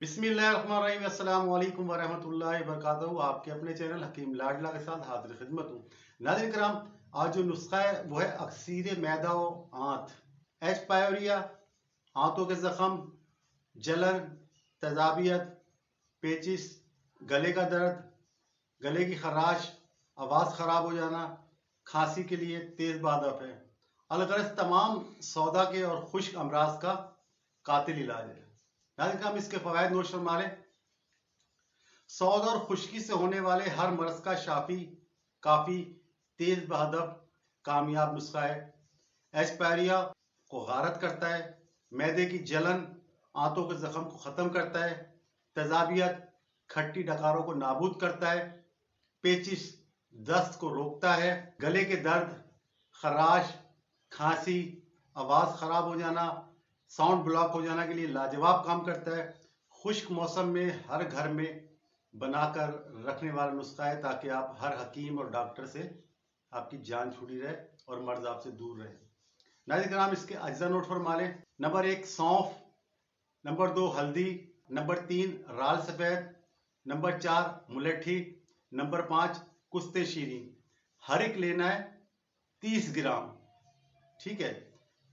बिस्मिल्लाहिर्रहमानिर्रहीम अस्सलाम वालेकुम वरहमतुल्लाहि वबरकातुहू। आपके अपने चैनल हकीम लाडला के साथ हाजिर खिदमत हूँ। नाज़रीन कराम, आज जो नुस्खा है वो है अक्सीर मैदा व आंत, एच पायोरिया, आंतों के जख्म, जलन, तेजाबियत, पेचिस, गले का दर्द, गले की खराश, आवाज़ ख़राब हो जाना, खांसी के लिए तेज़ बादफ है। अलगरज तमाम सौदा के और खुश्क अमराज का कातिल इलाज है। नाज़रीन हम इसके फ़वाइद नोश फरमा लें। सौद और खुश्की से होने वाले हर मर्ज का शाफी काफ़ी तेज बहदफ कामयाब नुस्खा है। एच पायरिया को गारत करता है, मैदे की जलन, आंतों के जख्म को ख़त्म करता है, तेजाबियत खट्टी डकारों को नाबूद करता है, पेचिस दस्त को रोकता है, गले के दर्द, खराश, खांसी, आवाज़ ख़राब हो जाना, साउंड ब्लॉक हो जाना के लिए लाजवाब काम करता है। खुश्क मौसम में हर घर में बनाकर रखने वाला नुस्खा है ताकि आप हर हकीम और डॉक्टर से आपकी जान छुड़ी रहे और मर्ज आपसे दूर रहे। नाज़रीन हम इसके अज्जा नोट फरमा लें। नंबर 1 सौंफ, नंबर 2 हल्दी, नंबर 3 राल सफ़ेद, नंबर 4 मुलट्ठी, नंबर 5 कुश्ते शीरी। हर एक लेना है 30 ग्राम। ठीक है।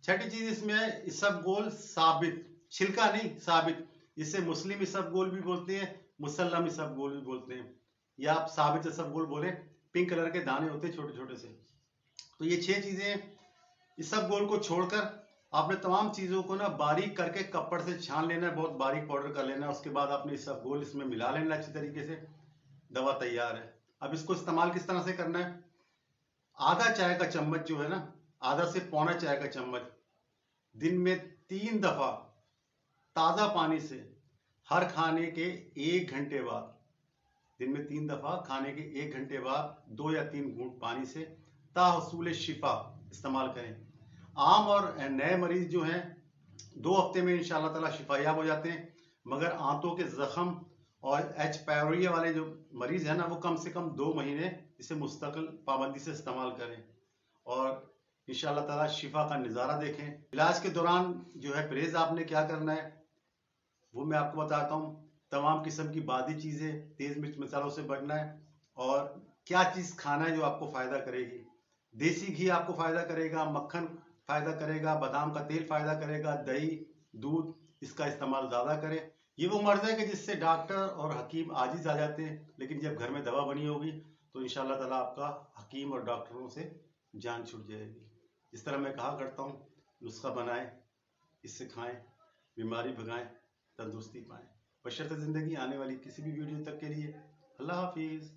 छठी चीज इसमें है इसबगोल साबित, छिलका नहीं साबित। इसे मुस्लिम इसबगोल भी बोलते हैं, मुसल्लम इसबगोल भी बोलते हैं, या आप साबित इसबगोल बोले। पिंक कलर के दाने होते हैं छोटे छोटे से। तो ये 6 चीजें। इसबगोल को छोड़कर आपने तमाम चीजों को ना बारीक करके कपड़ से छान लेना है, बहुत बारीक पाउडर कर लेना है। उसके बाद आपने इसबगोल इसमें मिला लेना अच्छी तरीके से। दवा तैयार है। अब इसको इस्तेमाल किस तरह से करना है। आधा चाय का चम्मच जो है ना, आधा से पौना चाय का चम्मच दिन में 3 दफा ताजा पानी से हर खाने के 1 घंटे बाद, दिन में 3 दफा खाने के 1 घंटे बाद 2 या 3 घूंट पानी से ताहसूल शिफा इस्तेमाल करें। आम और नए मरीज जो हैं 2 हफ्ते में इंशाल्लाह ताला शिफायाब हो जाते हैं, मगर आंतों के जख्म और एच पायरिया वाले जो मरीज है ना, वो कम से कम 2 महीने इसे मुस्तकिल पाबंदी से इस्तेमाल करें और इंशाल्लाह ताला शिफा का नज़ारा देखें। इलाज के दौरान जो है परहेज आपने क्या करना है वो मैं आपको बताता हूँ। तमाम किस्म की बादी चीज़ें, तेज़ मिर्च मसालों से बचना है। और क्या चीज़ खाना है जो आपको फ़ायदा करेगी। देसी घी आपको फ़ायदा करेगा, मक्खन फ़ायदा करेगा, बादाम का तेल फ़ायदा करेगा, दही, दूध, इसका इस्तेमाल ज़्यादा करें। ये वो मर्ज़ है कि जिससे डॉक्टर और हकीम आजिज़ आ जाते हैं, लेकिन जब घर में दवा बनी होगी तो इंशाल्लाह ताला आपका हकीम और डॉक्टरों से जान छूट जाएगी। इस तरह मैं कहा करता हूँ, नुस्खा बनाएं, इससे खाएं, बीमारी भगाएं, तंदुरुस्ती पाएं। बशर्ते ज़िंदगी आने वाली किसी भी वीडियो तक के लिए अल्लाह हाफिज़।